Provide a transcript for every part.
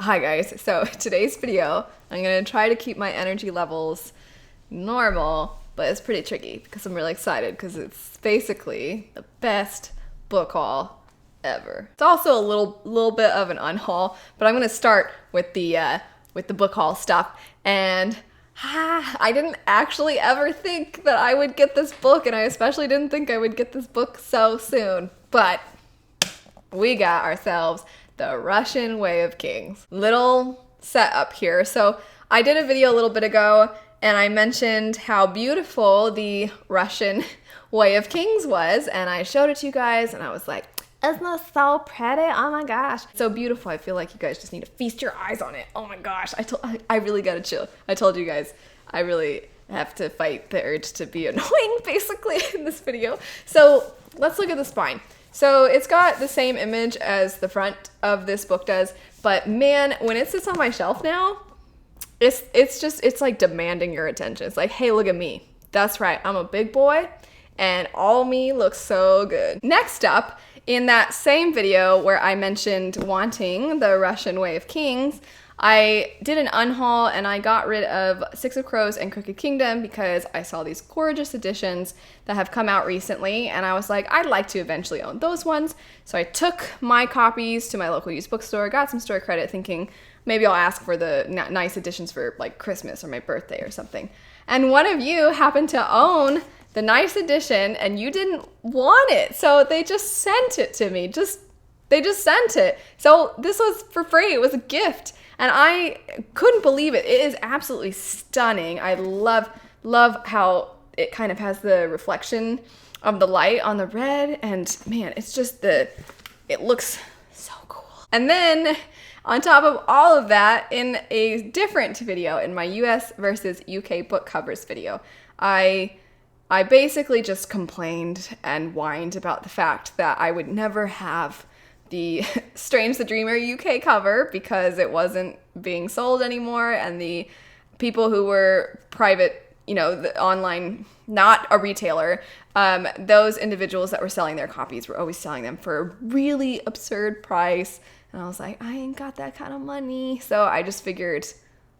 Hi guys, so today's video, I'm gonna try to keep my energy levels normal, but it's pretty tricky because I'm really excited because it's basically the best book haul ever. It's also a little bit of an unhaul, but I'm gonna start with the book haul stuff. And I didn't actually ever think that I would get this book, and I especially didn't think I would get this book so soon, but we got ourselves The Russian Way of Kings. Little setup here. So I did a video a little bit ago and I mentioned how beautiful the Russian Way of Kings was, and I showed it to you guys and I was like, isn't this so pretty? Oh my gosh. So beautiful. I feel like you guys just need to feast your eyes on it. Oh my gosh. I really gotta chill. I told you guys I really have to fight the urge to be annoying basically in this video. So let's look at the spine. So it's got the same image as the front of this book does, but man, when it sits on my shelf now, it's like demanding your attention. It's like, hey, look at me. That's right, I'm a big boy, and all me looks so good. Next up, in that same video where I mentioned wanting The Russian Way of Kings, I did an unhaul and I got rid of Six of Crows and Crooked Kingdom because I saw these gorgeous editions that have come out recently, and I was like, I'd like to eventually own those ones. So I took my copies to my local used bookstore, got some store credit, thinking maybe I'll ask for the nice editions for like Christmas or my birthday or something. And one of you happened to own the nice edition and you didn't want it, so they just sent it to me. They just sent it. So this was for free. It was a gift. And I couldn't believe it. It is absolutely stunning. I love how it kind of has the reflection of the light on the red. And man, it's just it looks so cool. And then on top of all of that, in a different video, in my US versus UK book covers video, I basically just complained and whined about the fact that I would never have the Strange the Dreamer UK cover because it wasn't being sold anymore, and the people who were private, the online, not a retailer, those individuals that were selling their copies were always selling them for a really absurd price, and I was like, I ain't got that kind of money, so I just figured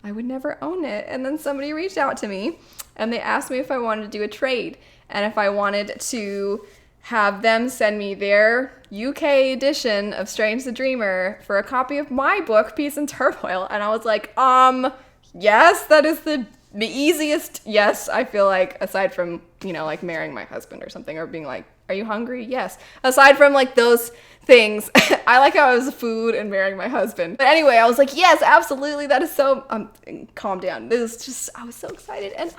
I would never own it. And then somebody reached out to me and they asked me if I wanted to do a trade and if I wanted to have them send me their UK edition of Strange the Dreamer for a copy of my book, Peace and Turmoil. And I was like, yes, that is the easiest yes, I feel like, aside from, like marrying my husband or something, or being like, are you hungry? Yes. Aside from like those things, I like how it was food and marrying my husband. But anyway, I was like, yes, absolutely. That is so, calm down. This is just, I was so excited. And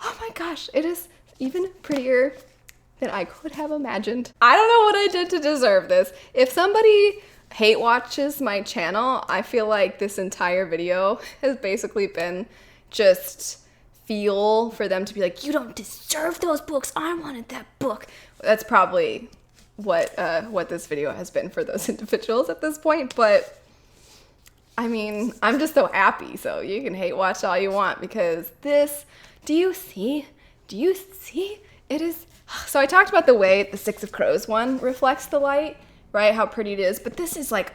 oh my gosh, it is even prettier than I could have imagined. I don't know what I did to deserve this. If somebody hate watches my channel, I feel like this entire video has basically been just fuel for them to be like, you don't deserve those books. I wanted that book. That's probably what this video has been for those individuals at this point. But I mean, I'm just so happy. So you can hate watch all you want because this, do you see? It is. So I talked about the way the Six of Crows one reflects the light, right? How pretty it is. But this is like,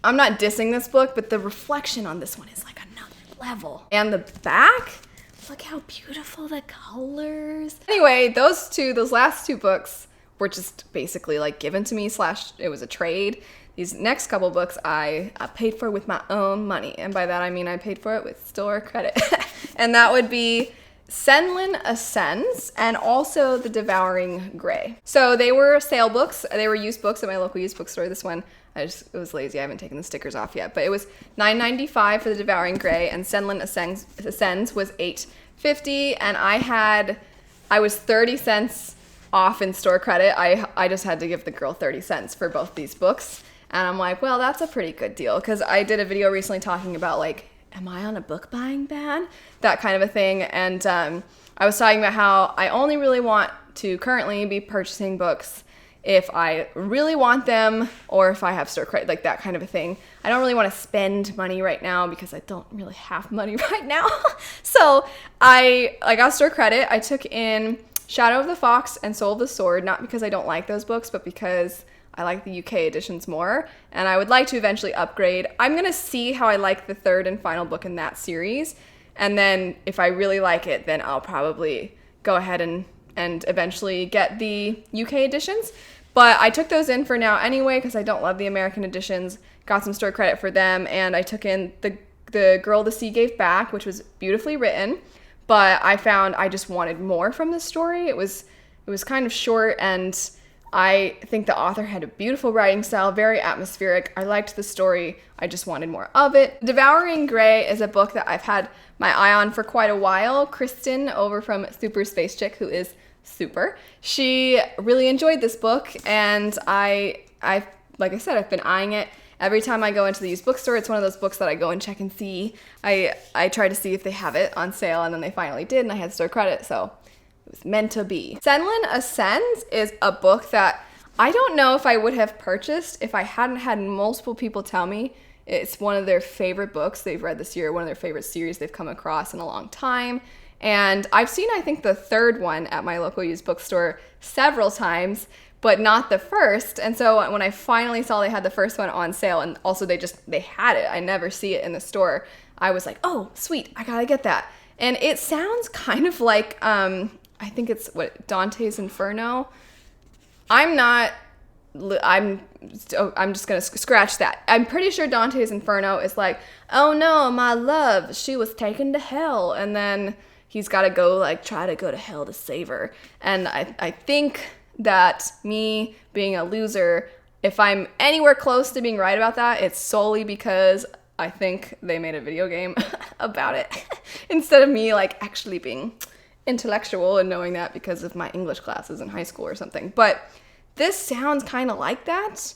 I'm not dissing this book, but the reflection on this one is like another level. And the back, look how beautiful the colors. Anyway, those last two books were just basically like given to me / it was a trade. These next couple books I paid for with my own money. And by that I mean I paid for it with store credit. And that would be Chandler Ascends and also The Devouring Grey. So they were sale books. They were used books at my local used bookstore. This one, it was lazy. I haven't taken the stickers off yet. But it was $9.95 for The Devouring Grey, and Chandler Ascends was $8.50. And I was 30 cents off in store credit. I just had to give the girl 30 cents for both these books. And I'm like, well, that's a pretty good deal. Because I did a video recently talking about like, am I on a book buying ban? That kind of a thing. And I was talking about how I only really want to currently be purchasing books if I really want them or if I have store credit, like that kind of a thing. I don't really want to spend money right now because I don't really have money right now. So I got store credit. I took in Shadow of the Fox and Soul of the Sword, not because I don't like those books, but because I like the UK editions more, and I would like to eventually upgrade. I'm going to see how I like the third and final book in that series, and then if I really like it, then I'll probably go ahead and eventually get the UK editions. But I took those in for now anyway because I don't love the American editions. Got some store credit for them, and I took in the Girl the Sea Gave Back, which was beautifully written, but I found I just wanted more from the story. It was kind of short, and I think the author had a beautiful writing style, very atmospheric. I liked the story. I just wanted more of it. Devouring Grey is a book that I've had my eye on for quite a while. Kristen over from Super Space Chick, who is super, she really enjoyed this book, and I like I said, I've been eyeing it. Every time I go into the used bookstore, it's one of those books that I go and check and see. I try to see if they have it on sale, and then they finally did, and I had store credit, so it was meant to be. Senlin Ascends is a book that I don't know if I would have purchased if I hadn't had multiple people tell me it's one of their favorite books they've read this year, one of their favorite series they've come across in a long time. And I've seen, I think, the third one at my local used bookstore several times, but not the first. And so when I finally saw they had the first one on sale, and also they had it, I never see it in the store, I was like, oh, sweet, I gotta get that. And it sounds kind of like, I think it's Dante's Inferno. I'm just gonna scratch that. I'm pretty sure Dante's Inferno is like, oh no, my love, she was taken to hell, and then he's gotta go, try to go to hell to save her. And I think that me being a loser, if I'm anywhere close to being right about that, it's solely because I think they made a video game about it instead of me actually being intellectual and knowing that because of my English classes in high school or something. But this sounds kind of like that.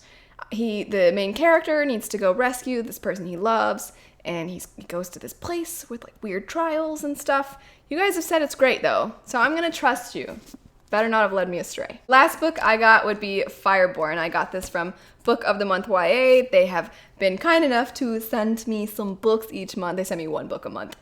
The main character needs to go rescue this person he loves, and he goes to this place with weird trials and stuff. You guys have said it's great though, so I'm gonna trust you. Better not have led me astray. Last book I got would be Fireborn. I got this from Book of the Month YA. They have been kind enough to send me some books each month. They send me one book a month.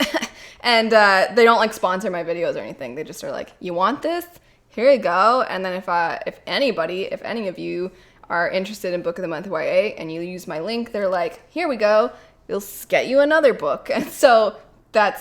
And they don't sponsor my videos or anything. They just are like, you want this? Here you go. And then if any of you are interested in Book of the Month YA and you use my link, they're like, here we go. We'll get you another book. And so am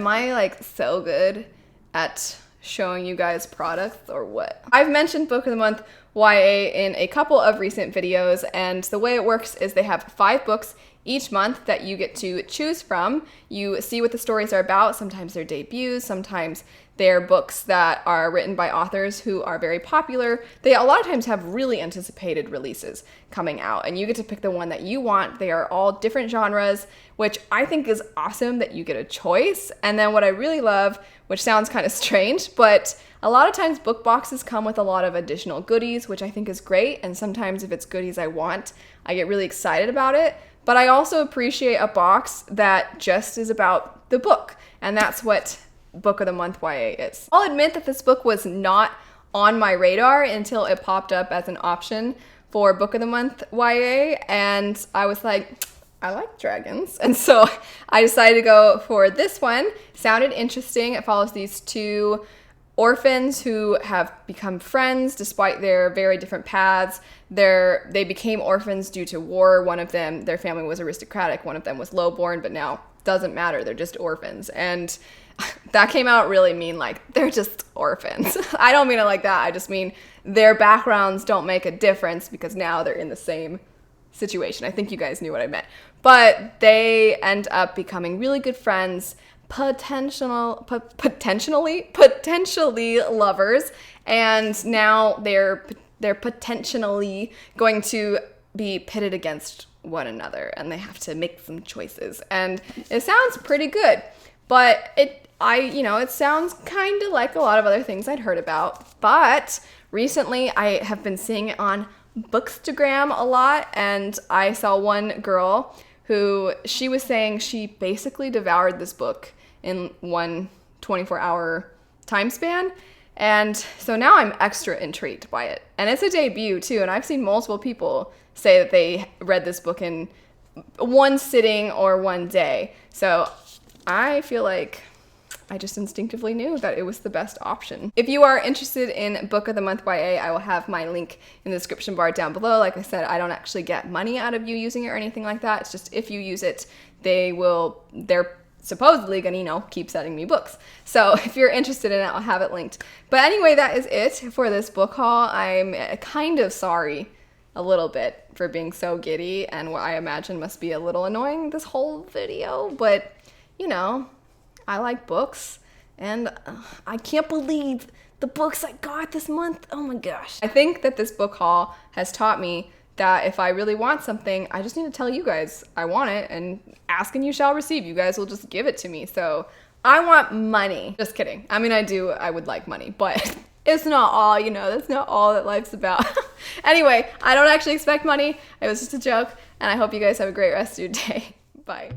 I so good at showing you guys products or what? I've mentioned Book of the Month YA in a couple of recent videos, and the way it works is they have 5 books each month that you get to choose from. You see what the stories are about. Sometimes they're debuts, sometimes they're books that are written by authors who are very popular. They a lot of times have really anticipated releases coming out, and you get to pick the one that you want. They are all different genres, which I think is awesome that you get a choice. And then what I really love, which sounds kind of strange, but a lot of times book boxes come with a lot of additional goodies, which I think is great. And sometimes if it's goodies I want, I get really excited about it. But I also appreciate a box that just is about the book. And that's what Book of the Month YA is. I'll admit that this book was not on my radar until it popped up as an option for Book of the Month YA. And I was like, I like dragons. And so I decided to go for this one. Sounded interesting. It follows these 2 orphans who have become friends despite their very different paths. They became orphans due to war. One of them, their family was aristocratic. One of them was lowborn, but now doesn't matter. They're just orphans. And that came out really mean, they're just orphans. I don't mean it like that. I just mean their backgrounds don't make a difference because now they're in the same situation. I think you guys knew what I meant. But they end up becoming really good friends, potentially lovers, and now they're potentially going to be pitted against one another, and they have to make some choices. And it sounds pretty good, but it sounds kind of like a lot of other things I'd heard about. But recently I have been seeing it on Bookstagram a lot, and I saw one girl who she was saying she basically devoured this book in one 24-hour time span. And so now I'm extra intrigued by it. And it's a debut too, and I've seen multiple people say that they read this book in one sitting or one day. So I feel like I just instinctively knew that it was the best option. If you are interested in Book of the Month YA, I will have my link in the description bar down below. Like I said, I don't actually get money out of you using it or anything like that. It's just if you use it, they're supposedly gonna, keep sending me books. So if you're interested in it, I'll have it linked. But anyway, that is it for this book haul. I'm kind of sorry a little bit for being so giddy and what I imagine must be a little annoying this whole video, but I like books and I can't believe the books I got this month. Oh my gosh. I think that this book haul has taught me that if I really want something, I just need to tell you guys I want it, and ask and you shall receive. You guys will just give it to me. So I want money. Just kidding. I mean, I would like money, but it's not all, that's not all that life's about. Anyway, I don't actually expect money. It was just a joke, and I hope you guys have a great rest of your day. Bye.